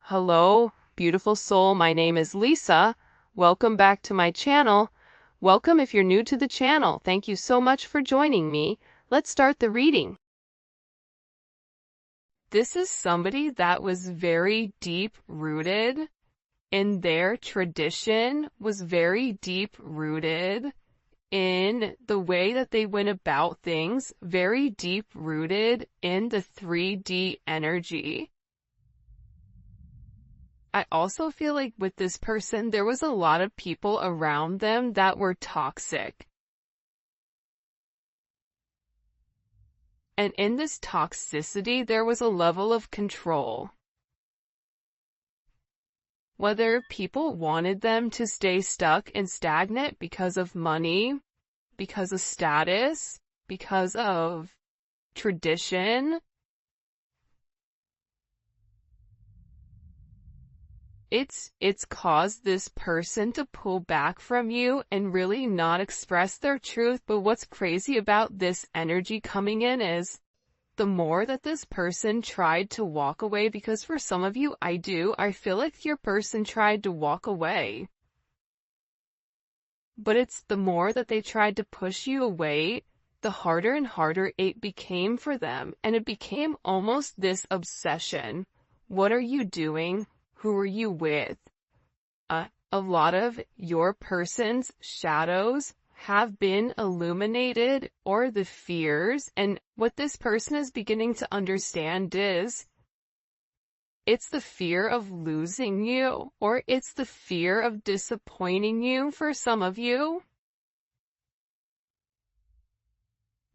Hello, beautiful soul. My name is Lisa. Welcome back to my channel. Welcome if you're new to the channel. Thank you so much for joining me. Let's start the reading. This is somebody that was very deep-rooted in their tradition, was very deep-rooted in the way that they went about things, very deep-rooted in the 3D energy. I also feel like with this person, there was a lot of people around them that were toxic. And in this toxicity, there was a level of control. Whether people wanted them to stay stuck and stagnant because of money, because of status, because of tradition, it's caused this person to pull back from you and really not express their truth. But what's crazy about this energy coming in is the more that this person tried to walk away, because for some of you, I feel like your person tried to walk away. But it's the more that they tried to push you away, the harder and harder it became for them. And it became almost this obsession. What are you doing? Who are you with? A lot of your person's shadows have been illuminated, or the fears, and what this person is beginning to understand is it's the fear of losing you, or it's the fear of disappointing you for some of you.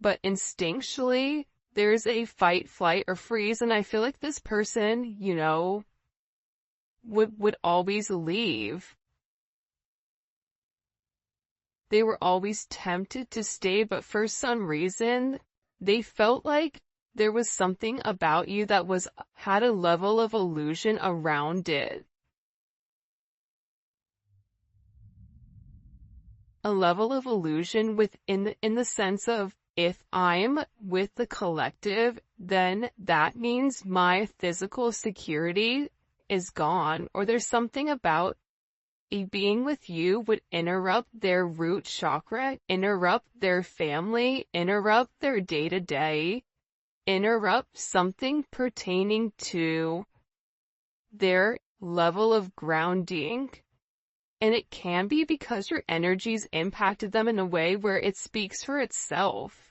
But instinctually, there's a fight, flight, or freeze, and I feel like this person, would always leave. They were always tempted to stay, but for some reason, they felt like there was something about you that had a level of illusion around it. A level of illusion in the sense of, if I'm with the collective, then that means my physical security is gone, or there's something about being with you would interrupt their root chakra, interrupt their family, interrupt their day-to-day, interrupt something pertaining to their level of grounding. And it can be because your energies impacted them in a way where it speaks for itself.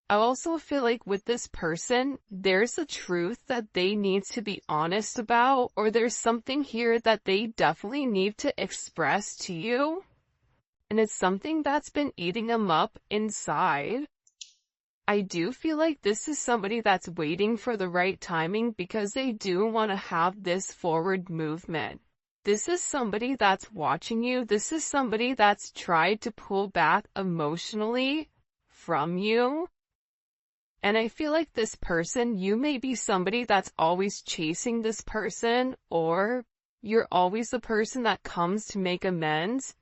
I also feel like with this person, there's a truth that they need to be honest about, or there's something here that they definitely need to express to you. And it's something that's been eating them up inside. I do feel like this is somebody that's waiting for the right timing, because they do want to have this forward movement. This is somebody that's watching you. This is somebody that's tried to pull back emotionally from you. And I feel like this person, you may be somebody that's always chasing this person, or you're always the person that comes to make amends.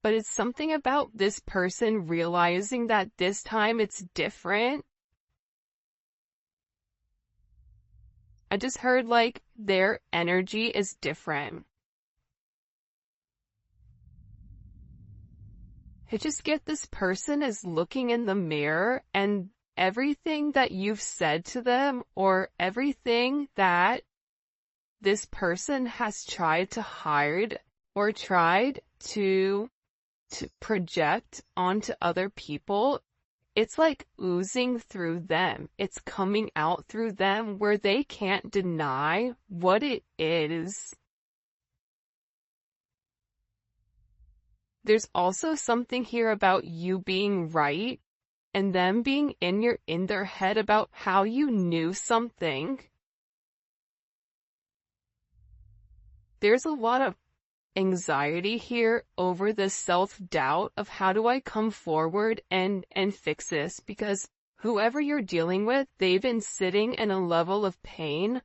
But it's something about this person realizing that this time it's different. I just heard like their energy is different. I just get this person is looking in the mirror, and everything that you've said to them, or everything that this person has tried to hide or tried to project onto other people, it's like oozing through them. It's coming out through them where they can't deny what it is. There's also something here about you being right and them being in their head about how you knew something. There's a lot of anxiety here over the self-doubt of how do I come forward and fix this, because whoever you're dealing with, they've been sitting in a level of pain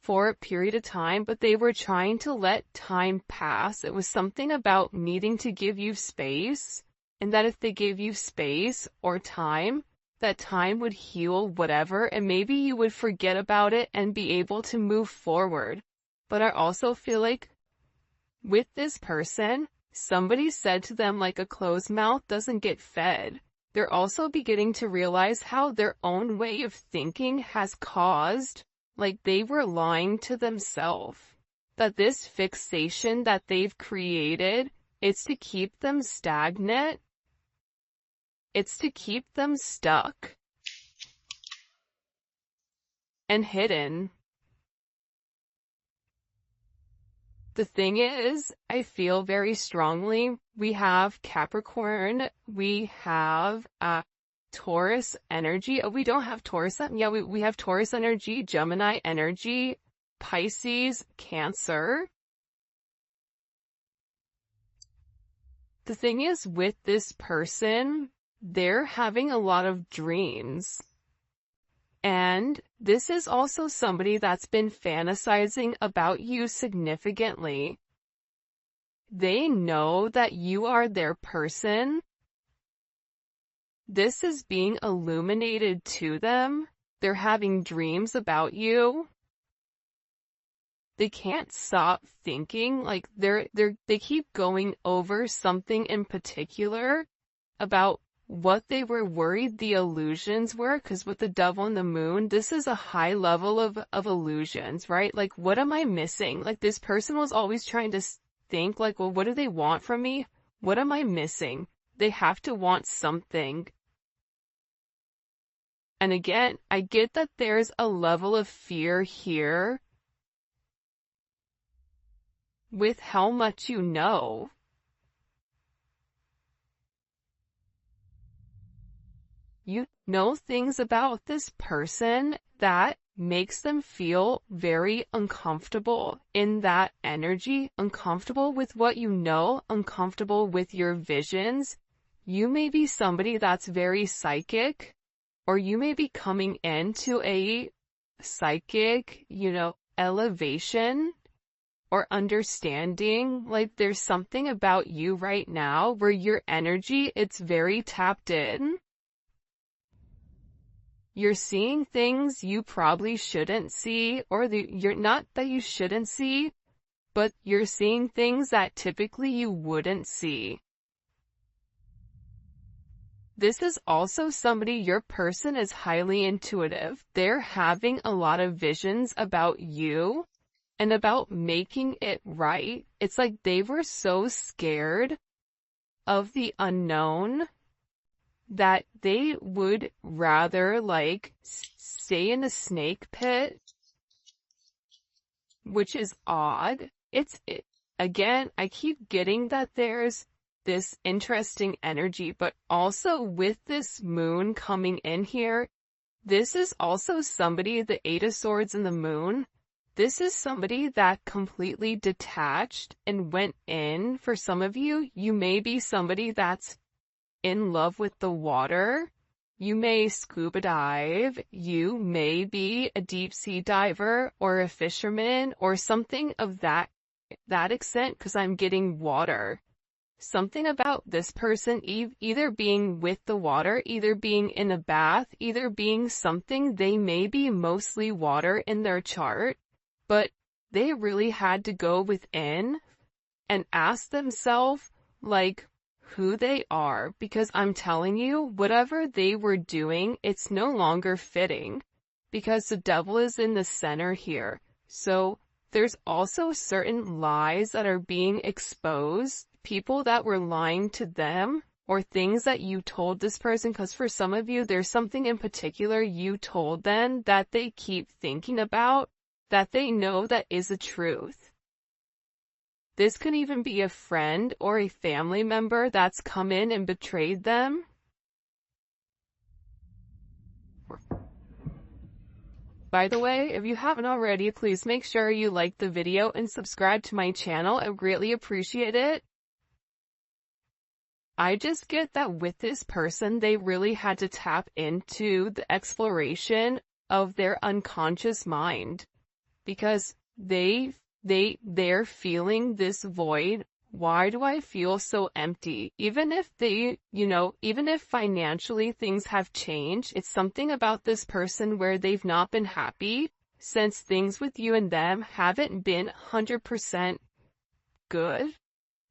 for a period of time, but they were trying to let time pass. It was something about needing to give you space, and that if they gave you space or time, that time would heal whatever, and maybe you would forget about it and be able to move forward. But I also feel like with this person, somebody said to them like a closed mouth doesn't get fed. They're also beginning to realize how their own way of thinking has caused, like they were lying to themselves. That this fixation that they've created, it's to keep them stagnant. It's to keep them stuck and hidden. The thing is, I feel very strongly, we have Capricorn, we have Taurus energy. Oh, we don't have Taurus. Yeah, we have Taurus energy, Gemini energy, Pisces, Cancer. The thing is, with this person, they're having a lot of dreams. And this is also somebody that's been fantasizing about you significantly. They know that you are their person. This is being illuminated to them. They're having dreams about you. They can't stop thinking, like they keep going over something in particular about what they were worried the illusions were, because with the devil and the moon, this is a high level of illusions, right? Like, what am I missing? Like, this person was always trying to think, like, well, what do they want from me? What am I missing? They have to want something. And again, I get that there's a level of fear here with how much you know. You know things about this person that makes them feel very uncomfortable in that energy, uncomfortable with what you know, uncomfortable with your visions. You may be somebody that's very psychic, or you may be coming into a psychic, elevation or understanding. Like, there's something about you right now where your energy, it's very tapped in. You're seeing things you probably shouldn't see, or you're not that you shouldn't see, but you're seeing things that typically you wouldn't see. This is also somebody, your person is highly intuitive. They're having a lot of visions about you and about making it right. It's like they were so scared of the unknown that they would rather like stay in a snake pit, which is odd. Again, I keep getting that there's this interesting energy, but also with this moon coming in here, this is also somebody, the Eight of Swords and the moon, this is somebody that completely detached and went in. For some of you, you may be somebody that's in love with the water. You may scuba dive. You may be a deep sea diver or a fisherman or something of that extent, because I'm getting water. Something about this person either being with the water, either being in a bath, either being something, they may be mostly water in their chart, but they really had to go within and ask themselves, like, who they are, because I'm telling you, whatever they were doing, it's no longer fitting, because the devil is in the center here. So there's also certain lies that are being exposed, people that were lying to them, or things that you told this person, because for some of you, there's something in particular you told them that they keep thinking about, that they know that is a truth. This could even be a friend or a family member that's come in and betrayed them. By the way, if you haven't already, please make sure you like the video and subscribe to my channel. I greatly appreciate it. I just get that with this person, they really had to tap into the exploration of their unconscious mind, because they're feeling this void why do I feel so empty? Even if even if financially things have changed, it's something about this person where they've not been happy since things with you and them haven't been 100% good.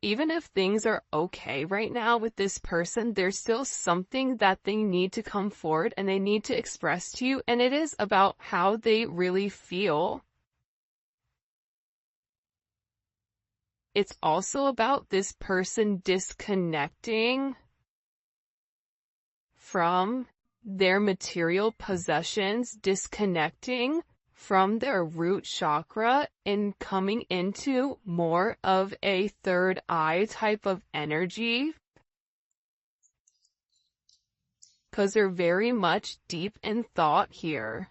Even if things are okay right now with this person, there's still something that they need to come forward and they need to express to you, and it is about how they really feel. It's also about this person disconnecting from their material possessions, disconnecting from their root chakra and coming into more of a third eye type of energy. Because they're very much deep in thought here.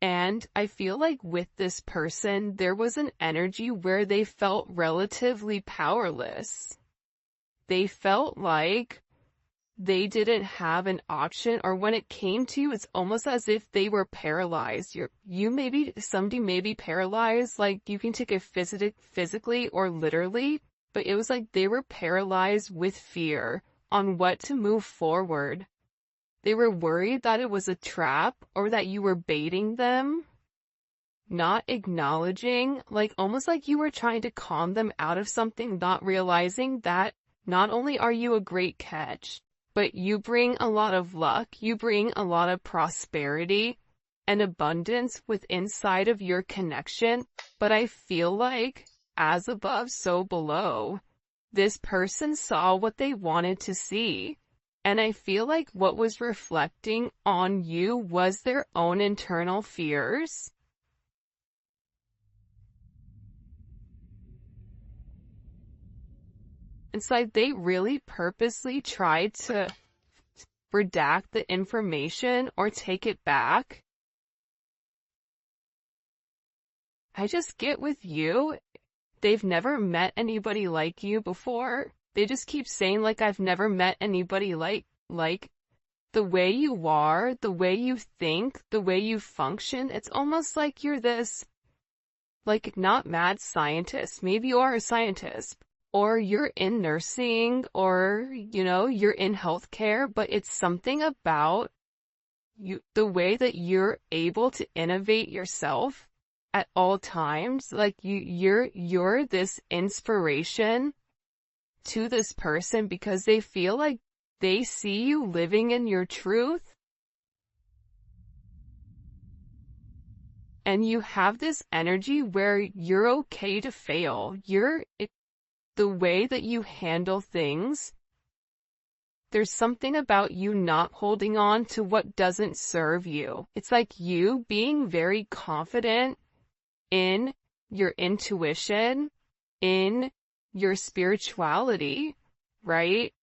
And I feel like with this person, there was an energy where they felt relatively powerless. They felt like they didn't have an option, or when it came to you, it's almost as if they were paralyzed. Somebody may be paralyzed, like you can take it physically or literally, but it was like they were paralyzed with fear on what to move forward. They were worried that it was a trap or that you were baiting them, not acknowledging, like almost like you were trying to calm them out of something, not realizing that not only are you a great catch, but you bring a lot of luck, you bring a lot of prosperity and abundance with inside of your connection. But I feel like, as above, so below, this person saw what they wanted to see. And I feel like what was reflecting on you was their own internal fears. It's like they really purposely tried to redact the information or take it back. I just get with you, they've never met anybody like you before. They just keep saying, like, I've never met anybody like the way you are, the way you think, the way you function. It's almost like you're this, like, not mad scientist. Maybe you are a scientist, or you're in nursing, or, you're in healthcare, but it's something about you, the way that you're able to innovate yourself at all times. Like you're this inspiration to this person because they feel like they see you living in your truth. And you have this energy where you're okay to fail. The way that you handle things, there's something about you not holding on to what doesn't serve you. It's like you being very confident in your intuition, in your spirituality, right?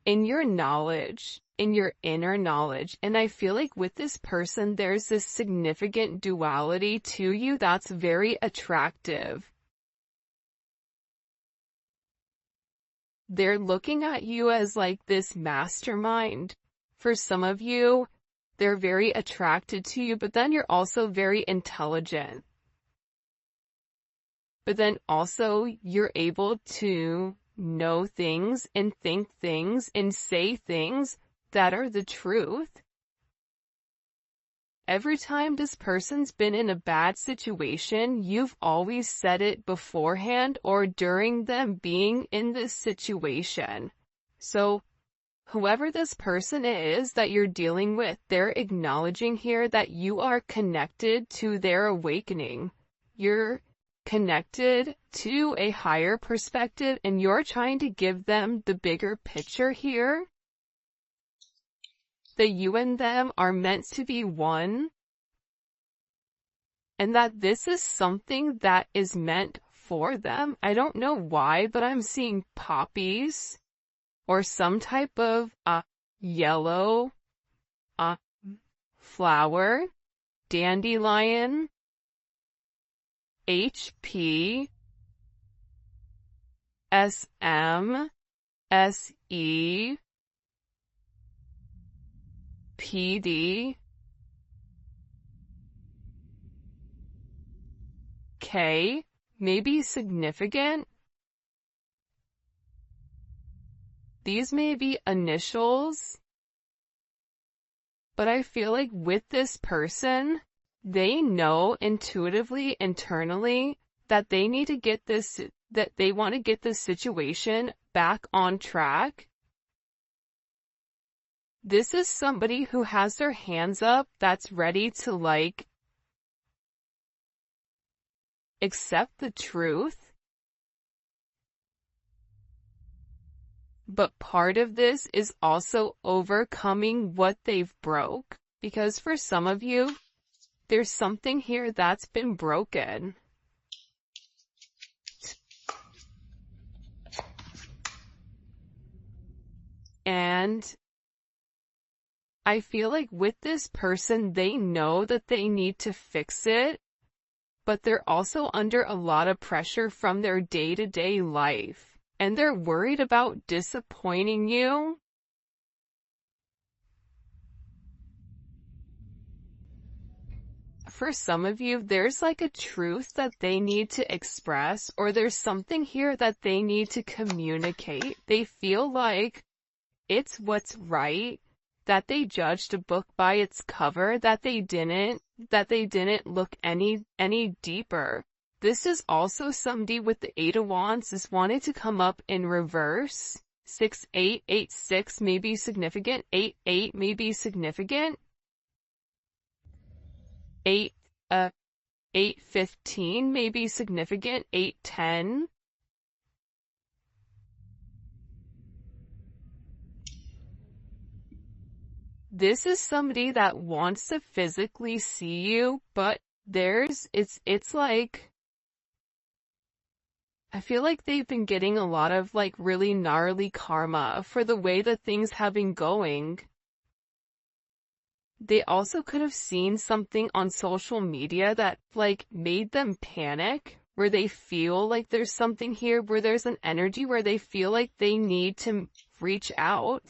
In your knowledge, in your inner knowledge. And I feel like with this person, there's this significant duality to you that's very attractive. They're looking at you as like this mastermind. For some of you, they're very attracted to you, but then you're also very intelligent. But then also you're able to know things and think things and say things that are the truth. Every time this person's been in a bad situation, you've always said it beforehand or during them being in this situation. So whoever this person is that you're dealing with, they're acknowledging here that you are connected to their awakening. You're connected to a higher perspective and you're trying to give them the bigger picture here. That you and them are meant to be one. And that this is something that is meant for them. I don't know why, but I'm seeing poppies or some type of yellow flower, dandelion, HP, SM, SE, PD, K, may be significant. These may be initials. But I feel like with this person, they know intuitively, internally, that they need to get this, that they want to get this situation back on track. This is somebody who has their hands up, that's ready to like accept the truth. But part of this is also overcoming what they've broke. Because for some of you, there's something here that's been broken. And I feel like with this person, they know that they need to fix it, but they're also under a lot of pressure from their day-to-day life, and they're worried about disappointing you. For some of you, there's like a truth that they need to express, or there's something here that they need to communicate. They feel like it's what's right, that they judged a book by its cover, that they didn't look any deeper. This is also somebody with the 8 of Wands is wanting to come up in reverse. 6-8, 8-6 may be significant. 8-8 may be significant. 8-15 may be significant. 8-10. This is somebody that wants to physically see you, but it's like, I feel like they've been getting a lot of like really gnarly karma for the way that things have been going. They also could have seen something on social media that like made them panic, where they feel like there's something here, where there's an energy where they feel like they need to reach out,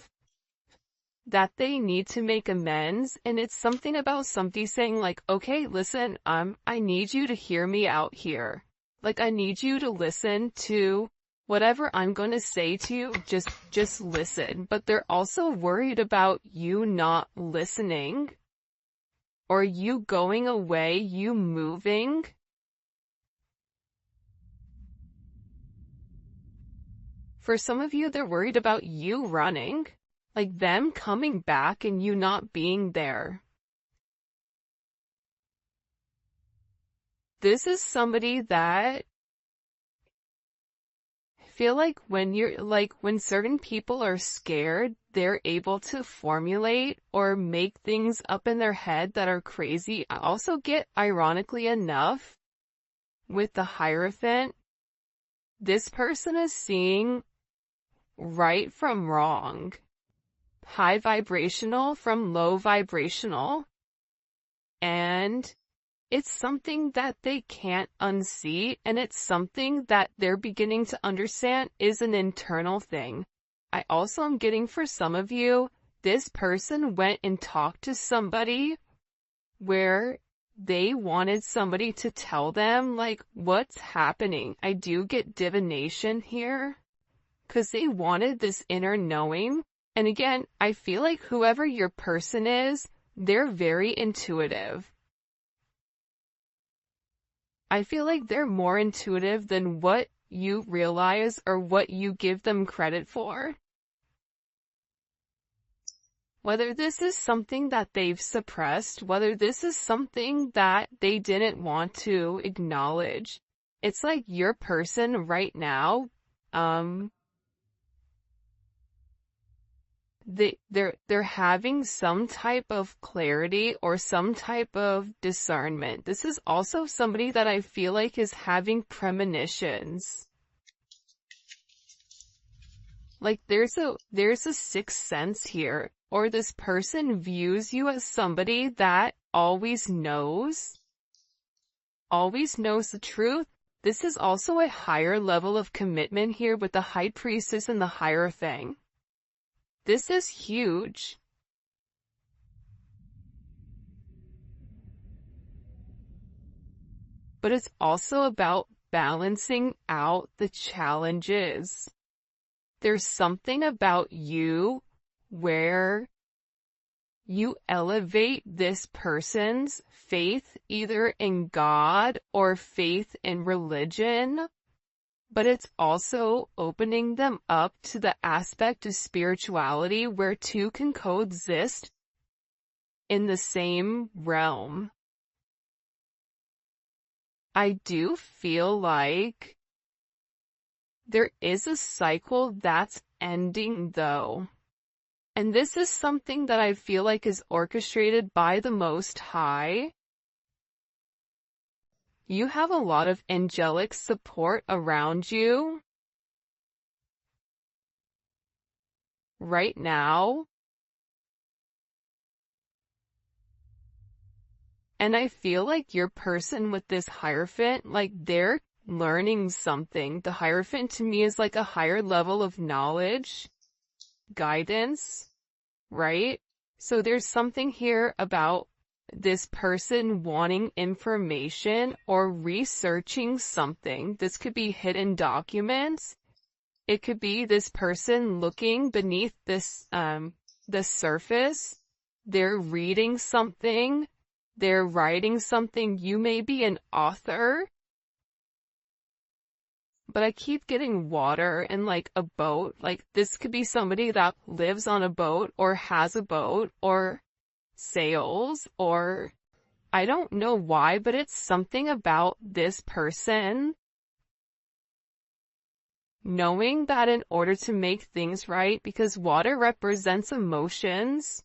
that they need to make amends. And it's something about somebody saying like, okay, listen, I need you to hear me out here. Like, I need you to listen to whatever I'm going to say to you. Just listen. But they're also worried about you not listening, or you going away, you moving. For some of you, they're worried about you running. Like them coming back and you not being there. This is somebody that I feel like when certain people are scared, they're able to formulate or make things up in their head that are crazy. I also get, ironically enough, with the Hierophant, this person is seeing right from wrong. High vibrational from low vibrational, and it's something that they can't unsee, and it's something that they're beginning to understand is an internal thing. I also am getting, for some of you, this person went and talked to somebody where they wanted somebody to tell them like what's happening. I do get divination here, because they wanted this inner knowing. And again, I feel like whoever your person is, they're very intuitive. I feel like they're more intuitive than what you realize or what you give them credit for. Whether this is something that they've suppressed, whether this is something that they didn't want to acknowledge. It's like your person right now, they're having some type of clarity or some type of discernment. This is also somebody that I feel like is having premonitions. Like there's a sixth sense here, or this person views you as somebody that always knows the truth. This is also a higher level of commitment here with the High Priestess and the Hierophant. This is huge. But it's also about balancing out the challenges. There's something about you where you elevate this person's faith either in God or faith in religion, but it's also opening them up to the aspect of spirituality where two can coexist in the same realm. I do feel like there is a cycle that's ending though. And this is something that I feel like is orchestrated by the Most High. You have a lot of angelic support around you right now. And I feel like your person with this Hierophant, like they're learning something. The Hierophant to me is like a higher level of knowledge, guidance, right? So there's something here about this person wanting information or researching something. This could be hidden documents. It could be this person looking beneath this, the surface. They're reading something. They're writing something. You may be an author. But I keep getting water and like a boat. Like this could be somebody that lives on a boat or has a boat or sails, or I don't know why, but it's something about this person knowing that in order to make things right, because water represents emotions.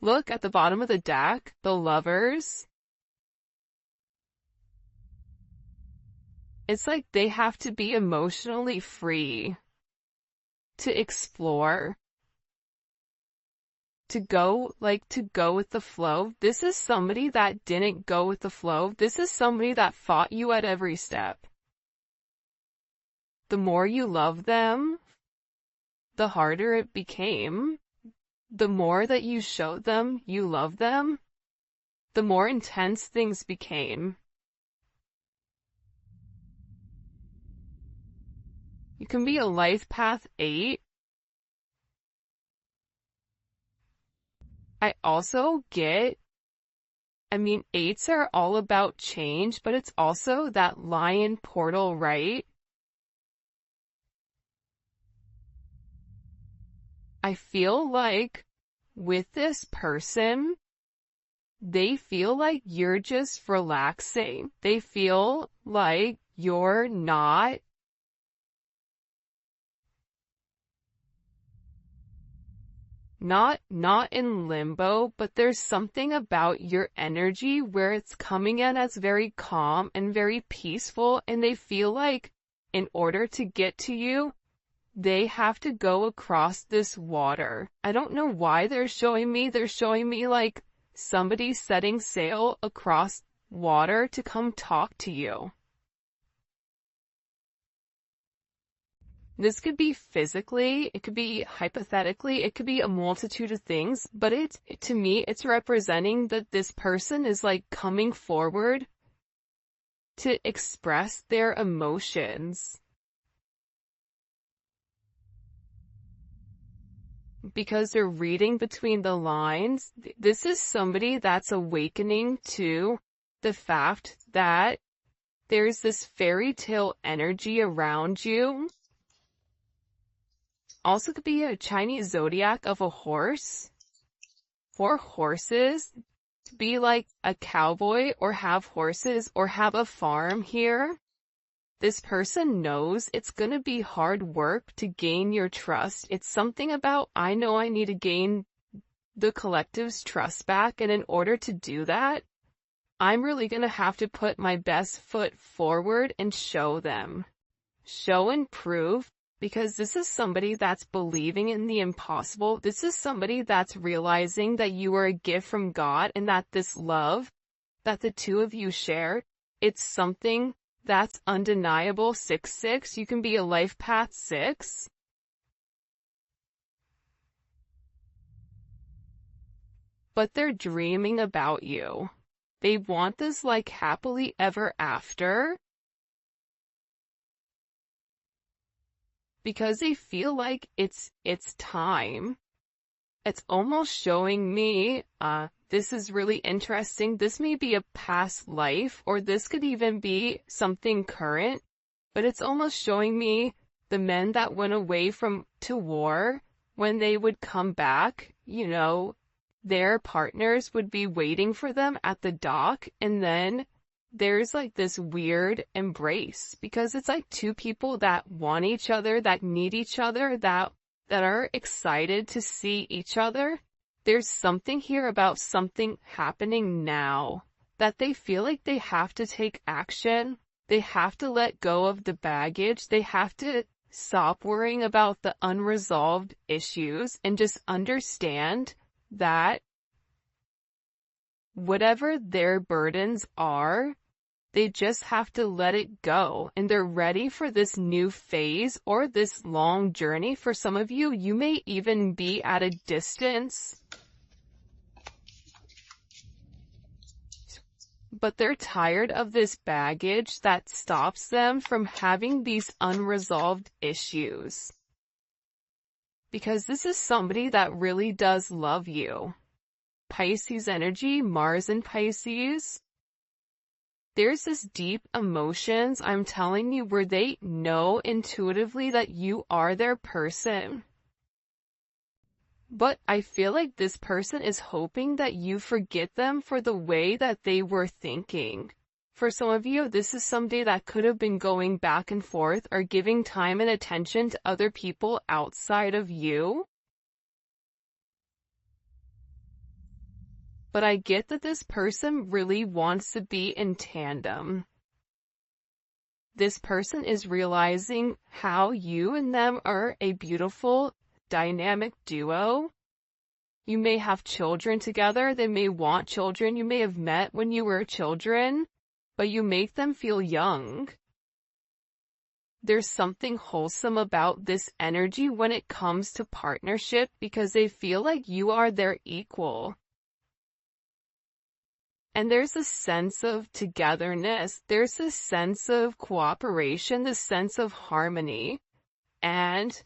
Look at the bottom of the deck, the Lovers. It's like they have to be emotionally free to explore, to go with the flow. This is somebody that didn't go with the flow. This is somebody that fought you at every step. The more you love them, the harder it became. The more that you showed them you love them, the more intense things became. You can be a life path 8. I also get, 8s are all about change, but it's also that lion portal, right? I feel like with this person, they feel like you're just relaxing. They feel like you're not in limbo, but there's something about your energy where it's coming in as very calm and very peaceful, and they feel like in order to get to you, they have to go across this water. I don't know why they're showing me like somebody setting sail across water to come talk to you. This could be physically, it could be hypothetically, it could be a multitude of things, but to me, it's representing that this person is like coming forward to express their emotions. Because they're reading between the lines. This is somebody that's awakening to the fact that there's this fairy tale energy around you. Also could be a Chinese zodiac of a horse. 4 horses. To be like a cowboy or have horses or have a farm here. This person knows it's gonna be hard work to gain your trust. It's something about, I know I need to gain the collective's trust back, and in order to do that, I'm really gonna have to put my best foot forward and show them. Show and prove, because this is somebody that's believing in the impossible. This is somebody that's realizing that you are a gift from God and that this love that the two of you share, it's something that's undeniable. 6-6, you can be a life path 6. But they're dreaming about you. They want this like happily ever after. because they feel like it's time. It's almost showing me, this is really interesting. This may be a past life, or this could even be something current, but it's almost showing me the men that went away to war, when they would come back, you know, their partners would be waiting for them at the dock, and then there's like this weird embrace, because it's like two people that want each other, that need each other, that are excited to see each other. There's something here about something happening now, that they feel like they have to take action. They have to let go of the baggage. They have to stop worrying about the unresolved issues and just understand that whatever their burdens are, they just have to let it go, and they're ready for this new phase or this long journey. For some of you, you may even be at a distance, but they're tired of this baggage that stops them from having these unresolved issues. Because this is somebody that really does love you. Pisces energy, Mars in Pisces. There's this deep emotions, I'm telling you, where they know intuitively that you are their person. But I feel like this person is hoping that you forget them for the way that they were thinking. For some of you, this is somebody that could have been going back and forth or giving time and attention to other people outside of you. But I get that this person really wants to be in tandem. This person is realizing how you and them are a beautiful, dynamic duo. You may have children together. They may want children. You may have met when you were children, but you make them feel young. There's something wholesome about this energy when it comes to partnership, because they feel like you are their equal. And there's a sense of togetherness. There's a sense of cooperation, this sense of harmony. And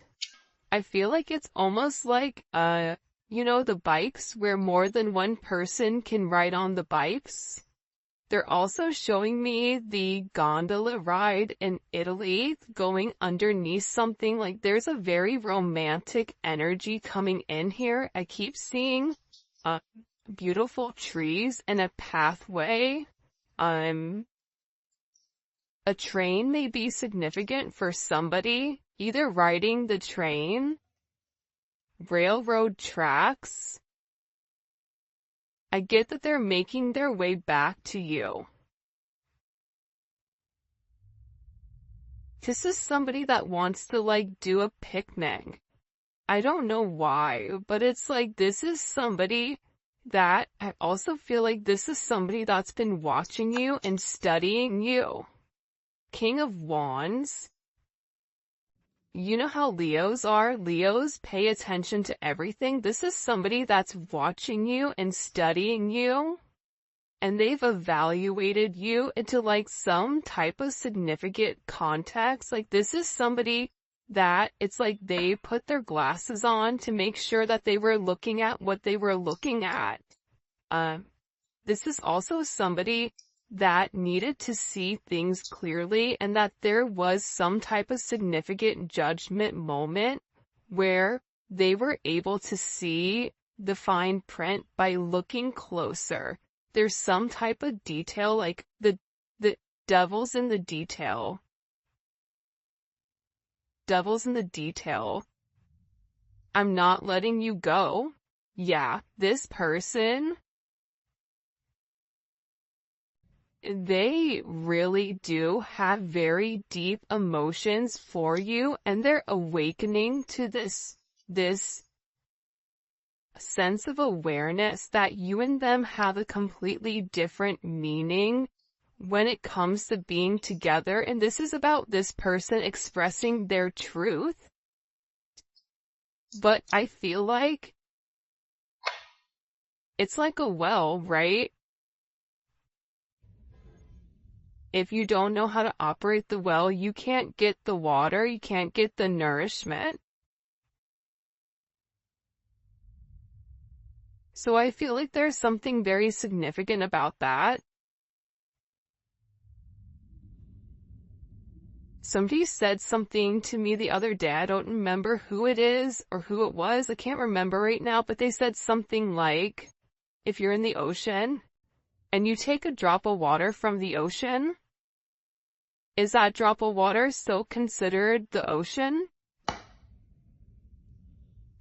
I feel like it's almost like, you know, the bikes where more than one person can ride on the bikes. They're also showing me the gondola ride in Italy, going underneath something. Like, there's a very romantic energy coming in here. I keep seeing, beautiful trees and a pathway. A train may be significant for somebody, either riding the train, railroad tracks. I get that they're making their way back to you. This is somebody that wants to like do a picnic. I don't know why, but it's like this is somebody that I also feel like this is somebody that's been watching you and studying you. King of Wands. You know how Leos are? Leos pay attention to everything. This is somebody that's watching you and studying you, and they've evaluated you into like some type of significant context. Like, this is somebody that it's like they put their glasses on to make sure that they were looking at what they were looking at. This is also somebody that needed to see things clearly, and that there was some type of significant judgment moment where they were able to see the fine print by looking closer. There's some type of detail, like the devil's in the detail. Devil's in the detail. I'm not letting you go. Yeah, this person, they really do have very deep emotions for you, and they're awakening to this sense of awareness that you and them have a completely different meaning when it comes to being together. And this is about this person expressing their truth. But I feel like it's like a well, right? if you don't know how to operate the well, you can't get the water, you can't get the nourishment. So I feel like there's something very significant about that. Somebody said something to me the other day. I don't remember who it is or who it was. I can't remember right now, but they said something like, if you're in the ocean and you take a drop of water from the ocean, is that drop of water still considered the ocean?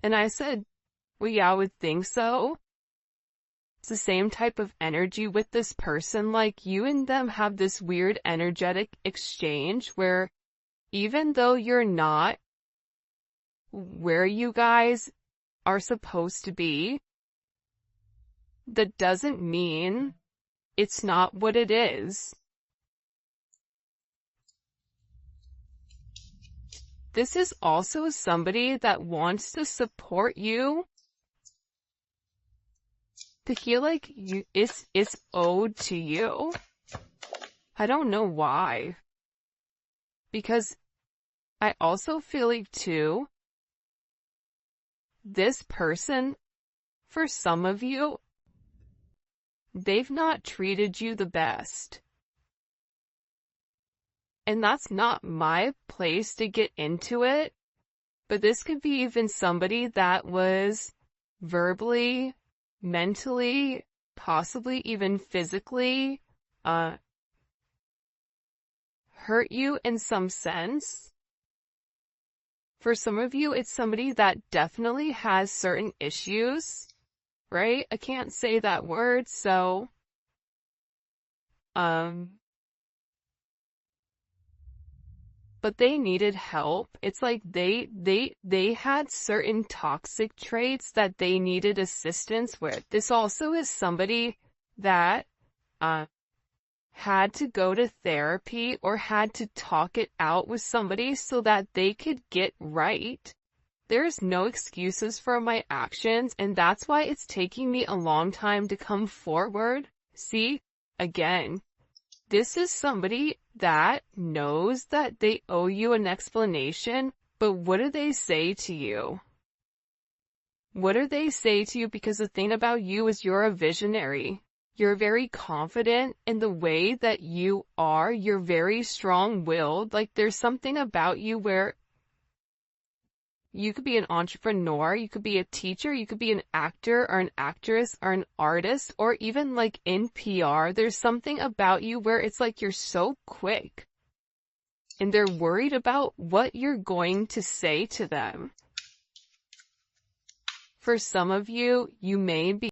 And I said, well, yeah, I would think so. It's the same type of energy with this person. Like, you and them have this weird energetic exchange where even though you're not where you guys are supposed to be, that doesn't mean it's not what it is. This is also somebody that wants to support you, to feel like it's owed to you. I don't know why. Because I also feel like too, this person, for some of you, they've not treated you the best. And that's not my place to get into it, but this could be even somebody that was verbally, mentally, possibly even physically, hurt you in some sense. For some of you, it's somebody that definitely has certain issues, right? I can't say that word, so, but they needed help. It's like they had certain toxic traits that they needed assistance with. This also is somebody that, had to go to therapy or had to talk it out with somebody so that they could get right. There's no excuses for my actions, and that's why it's taking me a long time to come forward. See, again, this is somebody that knows that they owe you an explanation, but what do they say to you? What do they say to you? Because the thing about you is you're a visionary. You're very confident in the way that you are. You're very strong-willed. Like, there's something about you where you could be an entrepreneur, you could be a teacher, you could be an actor or an actress or an artist, or even like in PR. There's something about you where it's like you're so quick and they're worried about what you're going to say to them. For some of you, you may be